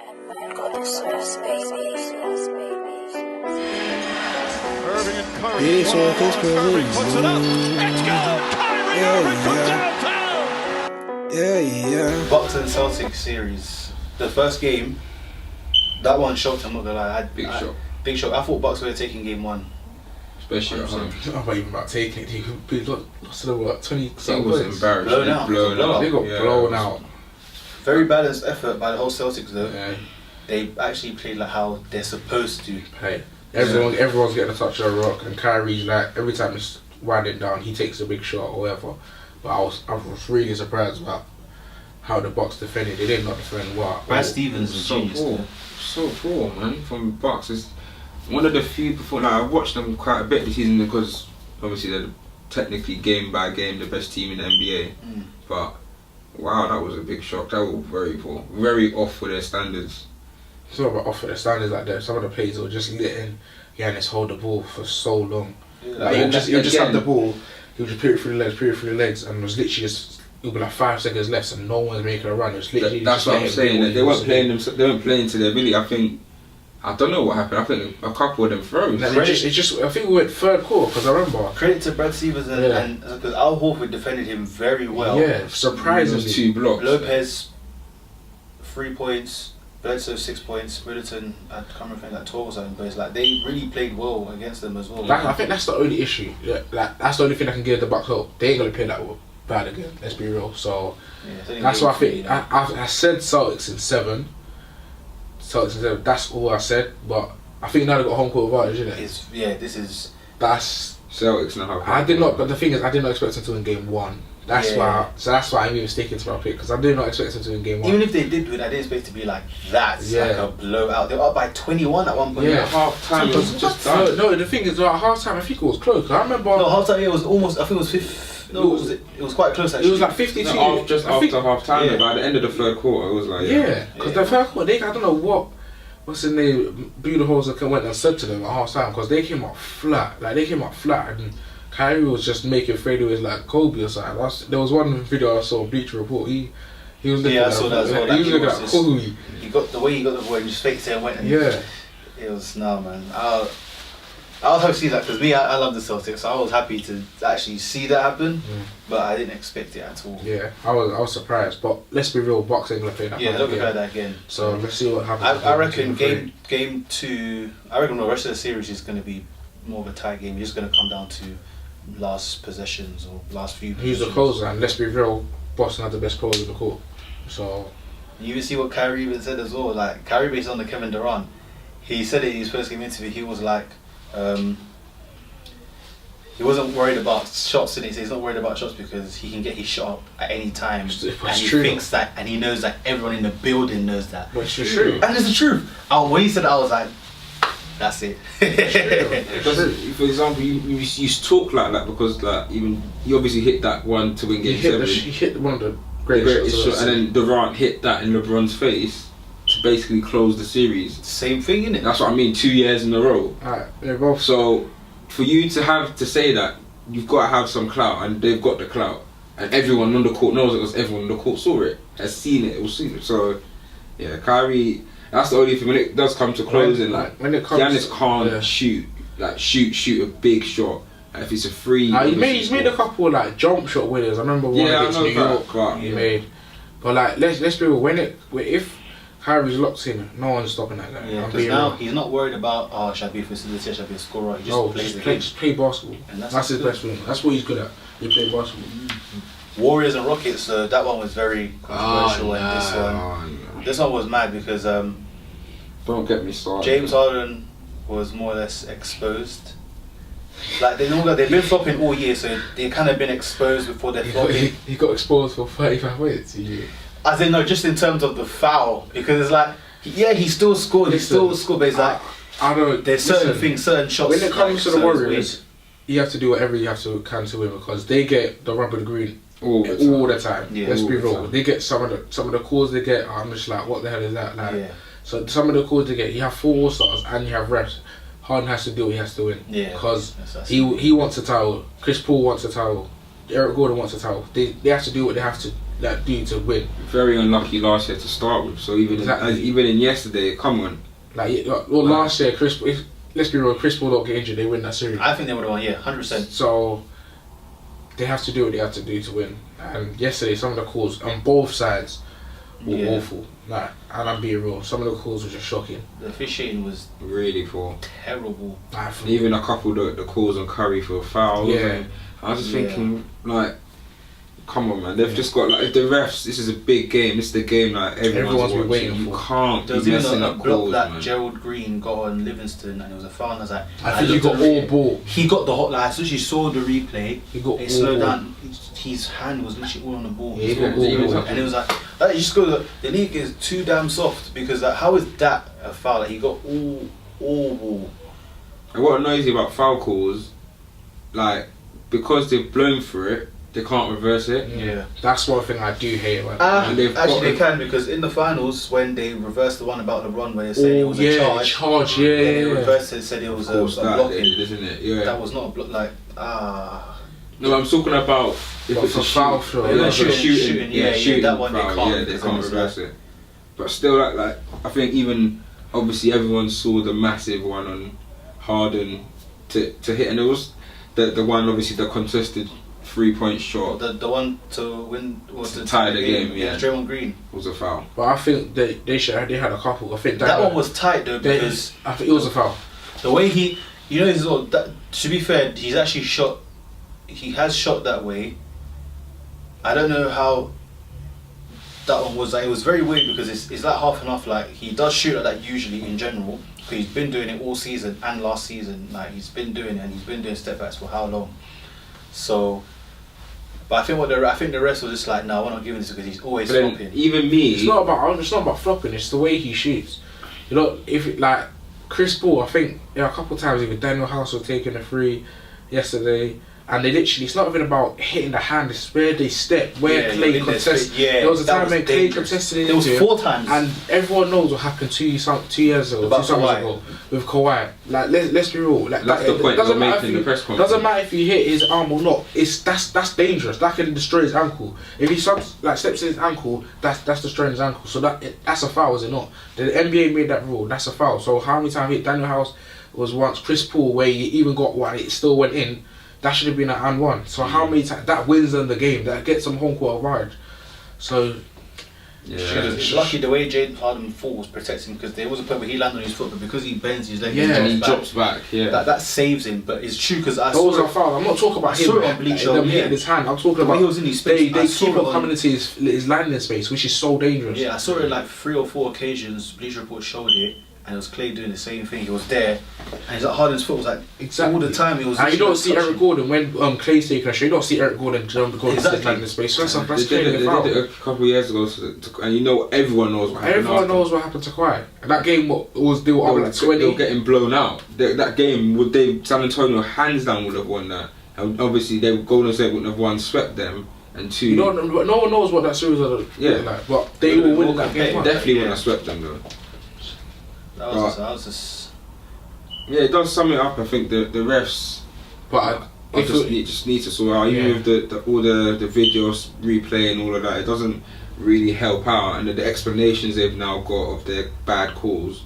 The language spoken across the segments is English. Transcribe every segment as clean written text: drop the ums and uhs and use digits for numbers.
Irving and Curry. Yeah, so it's crazy. Puts it up. It's goal. Kyrie Irving from downtown. Yeah. Bucks and Celtics series. The first game, that one shocked. I'm not gonna lie. Big shock. Big shock. I thought Bucks were taking game one. Especially at home. I'm not even about taking it. He could be lost to the what, 20 It something was points. embarrassing. Blown out. They got blown out. Very balanced effort by the whole Celtics though. Yeah. They actually played like how they're supposed to. Hey, everyone's getting a touch of a rock, and Kyrie's like every time it's winding down, he takes a big shot or whatever. But I was really surprised about how the Bucks defended. They did not defend well. Brad Stevens is so genius. poor. So poor, man, from Bucks. It's one of the few before. Like, I've watched them quite a bit this season because obviously they're technically game by game the best team in the NBA. But wow, that was a big shock. That was very poor, very off for their standards. It's not about off for the standards like that. Some of the plays were just letting Giannis hold the ball for so long. Like, he'll just have the ball, he'll just put it through the legs, and it was literally just, it'll be like 5 seconds left and no one's making a run. It was literally That's what I'm saying. That they weren't playing them. They weren't playing to their ability. I don't know what happened. I think a couple of them froze. I think we went third quarter because I remember. Credit to Brad Stevens and because Al Horford defended him very well. Yeah, surprisingly. Those 2 blocks. Lopez 3 points, Bledsoe 6 points, Middleton I can't remember like 12 or something, but it's like they really played well against them as well. I think that's the only issue. Like, that's the only thing I can give the Bucks hope. They ain't gonna play that bad again. Let's be real. So that's why I think I said Celtics in 7. That's all I said. But I think now they got home court advantage, isn't it? That's Celtics now. I did not. But the thing is, I did not expect them to win game 1. That's why I'm even sticking to my pick because I did not expect them to win game 1. Even if they did win, I didn't expect it to be like that. Like a blowout. They were up by 21 at one point. Yeah, at half time. No, the thing is, at half time, I think it was close. I remember. No, half time. It was almost. I think it was 50. No, it was quite close actually. It was like 52. Just after half time. Yeah. By the end of the third quarter, it was like because the third quarter, I don't know what's the name. Budenholzer went and said to them at half time because they came up flat. And Kyrie was just making fadeaways like Kobe or something. There was one video I saw, Bleacher Report. He was looking at Kobe. He got the way he got the ball and just faked it and went. And it was man. I was happy to see that because I love the Celtics, so I was happy to actually see that happen, but I didn't expect it at all. Yeah, I was surprised, but let's be real, Bucks ain't gonna play that. Yeah, they're not gonna play that again. So let's see what happens. I reckon game 2. I reckon the rest of the series is gonna be more of a tie game. It's just gonna come down to last possessions or last few. Who's the closer? And let's be real, Boston had the best closer in the court. So you even see what Kyrie even said as well. Like Kyrie based on the Kevin Durant, he said it in his first game interview. He was like. He wasn't worried about shots, and he's not worried about shots because he can get his shot at any time, and he thinks that, and he knows that everyone in the building knows that. Which is true, and it's the truth. When he said that, I was like, "That's it." For example, you talk like that because like even he obviously hit that one to win game 7. He hit one of the greatest shots, and then Durant hit that in LeBron's face to basically close the series. Same thing, innit? That's what I mean. 2 years in a row. Alright, they're both. So for you to say that, you've got to have some clout, and they've got the clout, and everyone on the court knows it because everyone on the court saw it, has seen it, was seen it. So yeah, Kyrie. That's the only thing when it does come to closing. When it comes, Giannis can't shoot a big shot. If it's a free, he's made a couple like jump shot winners. I remember one against New York. He made, but like let's be real. If Kyrie's locked in, no one's stopping that guy. Yeah, because now he's not worried about should I be a facilitator, should I be a scorer. He just play basketball. And that's his best thing. That's what he's good at. He plays basketball. Warriors and Rockets. That one was very controversial, and this one was mad because don't get me started. James Harden was more or less exposed. Like they've been flopping all year, so they kind of been exposed before they're flopping. He got exposed for 35 minutes. As in, no, just in terms of the foul, because it's like, he still scored, but it's like, I don't. There's certain shots. When it comes to the Warriors, you have to do whatever you have to to win because they get the rub of the green all the time. Yeah, let's be real. They get some of the calls they get. I'm just like, what the hell is that? Like, so some of the calls they get, you have 4 All-Stars and you have refs. Harden has to do what he has to win. Yeah. Because he wants a title. Chris Paul wants a title. Eric Gordon wants a title. They have to do what they have to do to win. Very unlucky last year to start with. So even even in yesterday, come on. Last year, let's be real, Chris Paul don't get injured, they win that series. I think they would have won, 100%. So they have to do what they have to do to win. And yesterday, some of the calls on both sides were awful. And I'm being real, some of the calls were just shocking. The officiating was really poor, terrible. Even a couple of the calls on Curry for fouls. Yeah. I was just thinking, like, come on, man. They've just got, like, the refs. This is a big game. This is the game that everyone's been waiting for. You can't be messing up calls, that man. Gerald Green got on Livingston, and it was a foul. And I was like, I think he got all ball. He got the hot. Like, as soon as you saw the replay, he got it slowed down. His hand was literally all on the ball. Yeah, he got all. And it was like, you just go. The league is too damn soft because how is that a foul? Like, he got all ball. And what annoys me about foul calls, like, because they've blown for it, they can't reverse it. Yeah, that's one thing I do hate about it. Actually, they can, because in the finals when they reversed the one about LeBron where they said it was a charge. They reversed it, said it was a blocking, isn't it? Yeah. That was not a block. No, I'm talking about if it's a foul throw. Shooting. That one foul, they can't reverse it. But still, like I think even obviously everyone saw the massive one on Harden to hit, and it was the one obviously the contested 3-point shot. The one to win was to tie the game. Yeah, Draymond Green was a foul. But I think they had a couple. I think that one was tight though, because I think it was a foul. The way to be fair, he's actually shot. He has shot that way. I don't know how that one was. Like, it was very weird because it's like half and half. Like, he does shoot like that usually in general. Because he's been doing it all season and last season. Like, he's been doing it, and he's been doing step backs for how long? So, but I think the rest was just like, no, we're not giving this because he's always flopping. Even me, it's not about flopping. It's the way he shoots. You know, if like Chris Paul, I think a couple of times even Daniel House was taking a free yesterday. And they literally, it's not even about hitting the hand, it's where they step, where Clay contested. There was a time when Clay contested into it. There was 4 times. And everyone knows what happened 2 years ago, 2 summers ago with Kawhi. Like, let's be real. Like, that's the point you're making in the press conference. Doesn't matter if you hit his arm or not. That's dangerous. That can destroy his ankle. If he steps in his ankle, that's destroying his ankle. So that's a foul, is it not? The NBA made that rule. That's a foul. So how many times hit Daniel House was once, Chris Paul, where he even got one, it still went in. That should have been an and one. So how many times that wins them the game? That gets them home court advantage. So it's lucky the way Jaden Harden fought was protecting, because there was a point where he landed on his foot, but because he bends his leg, and he drops back. That saves him. But it's true, because those are fouls. I'm not talking about him. On Bleacher, them hitting his hand. I'm talking about he was in his space. They keep on coming into his landing space, which is so dangerous. Yeah, I saw it like 3 or 4 occasions. Bleacher Report showed it. And it was Clay doing the same thing. He was there, and his Harden's foot was like all the time. He was. And you don't see Eric Gordon when Clay's taking a shot. You don't see Eric Gordon jump because he's landing in space. So that's they did it a couple of years ago, and everyone knows what happened. Everyone knows what happened to Kawhi. And that game they were up like 20. They were getting blown out. That game, San Antonio hands down would have won that. And obviously, Golden State wouldn't have won, swept them. And 2. No one knows what that series was like, but they will win that game. Definitely wouldn't have swept them though. That was just. Yeah, it does sum it up. I think the refs, but just need to sort out. Even with all the videos replay and all of that, it doesn't really help out. And the explanations they've now got of their bad calls,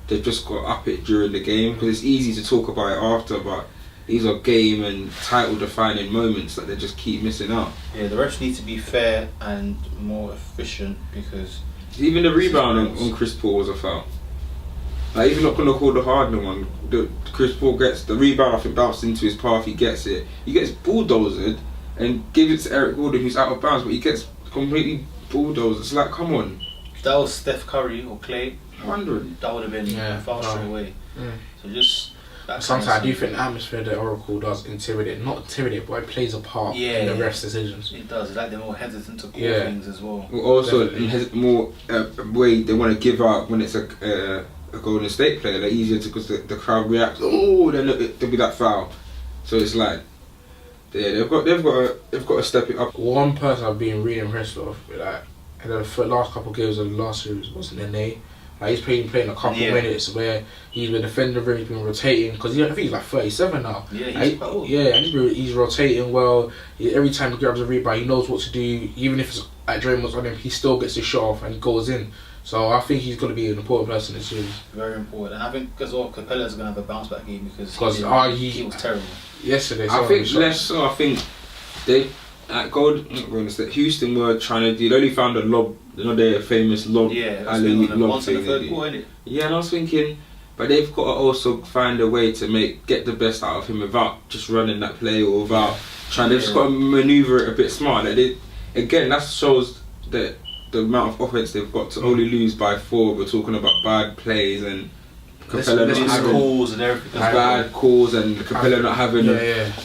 they've just got to up it during the game, because it's easy to talk about it after, but these are game and title defining moments that they just keep missing out. Yeah, the refs need to be fair and more efficient, because even the rebound on Chris Paul was a foul. Like, if you're not going to call the Harden one, Chris Paul gets the rebound, I think bounces into his path, he gets it. He gets bulldozed and gives it to Eric Gordon, who's out of bounds, but he gets completely bulldozed. It's like, come on. If that was Steph Curry or Clay, 100. That would have been foul straight away. So just... Sometimes I do think the atmosphere that Oracle does intimidate, not intimidate, but it plays a part in the refs' decisions. It does. It's like they're more hesitant to call things as well. Also, more way they want to give out when it's a Golden State player. They're easier to, because the crowd reacts. Oh, then there'll be that foul. So it's like, they've got to step it up. One person I've been really impressed with, like, in the last couple of games of the last series was Nene. Like he's playing a couple minutes where he's been defending very, he's been rotating because I think he's like 37 now. Yeah, he's quite old. Yeah, and he's rotating well. Every time he grabs a rebound, he knows what to do. Even if it's like Draymond's on him, he still gets his shot off and he goes in. So I think he's going to be an important person in this series. Very important, and I think as well, Capella's going to have a bounce back game because he was terrible yesterday. I think less so. I think they at Golden State, Houston were trying to do. They only found a lob, their famous lob. Yeah, lob once in the third quarter, innit? Yeah, and I was thinking, but they've got to also find a way to get the best out of him without just running that play or without trying. They've just got to maneuver it a bit smart. Like that shows that the amount of offense they've got to only lose by 4. We're talking about bad plays and Capella not having calls and everything. Bad calls and Capella not having.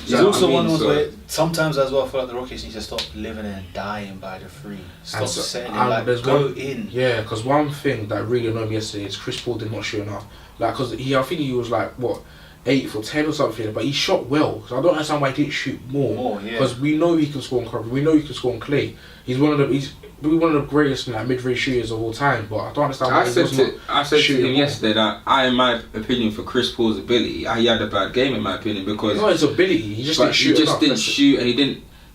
He's also one of those where sometimes as well I feel like the Rockets need to stop living and dying by the 3. Stop setting it, go in. Yeah, because one thing that really annoyed me yesterday is Chris Paul did not shoot enough. Like, because I think he was like, what, 8 for 10 or something, but he shot well. So I don't understand why he didn't shoot more. Because we know he can score on cover, we know he can score on clay. He's one of the greatest mid-range shooters of all time, but I don't understand why I said to him yesterday that in my opinion, for Chris Paul's ability, he had a bad game in my opinion because no, his ability, he just didn't shoot. And he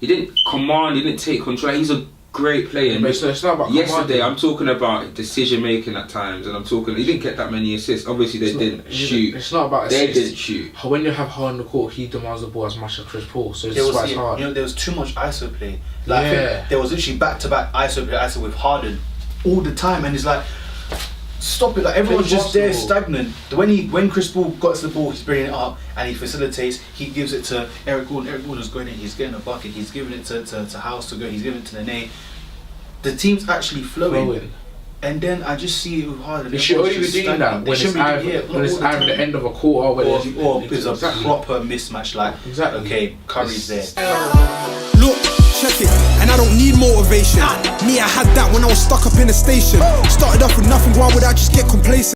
didn't command, he didn't take control. He's a great player. But it's not about yesterday, I'm talking about decision making at times, and I'm talking. He didn't get that many assists. Obviously, they didn't shoot. It's not about assists. They didn't shoot. When you have Harden on the court, he demands the ball as much as Chris Paul, so it's quite hard. There was too much ISO play. Like I think there was literally back-to-back ISO with Harden all the time, and it's like, stop it! Like everyone's just there stagnant. When Chris Paul got to the ball, he's bringing it up and he facilitates. He gives it to Eric Gordon. Eric Gordon's going in. He's getting a bucket. He's giving it to House to go. He's giving it to Nene. The team's actually flowing. And then I just see it with Harden. They should only be doing that when it's either the end of a quarter or it's a proper mismatch. Like, okay, Curry's there. Look, check it, and I don't need motivation. Me, I had that when I was stuck up in a station. Started off with nothing, why would I just get complacent?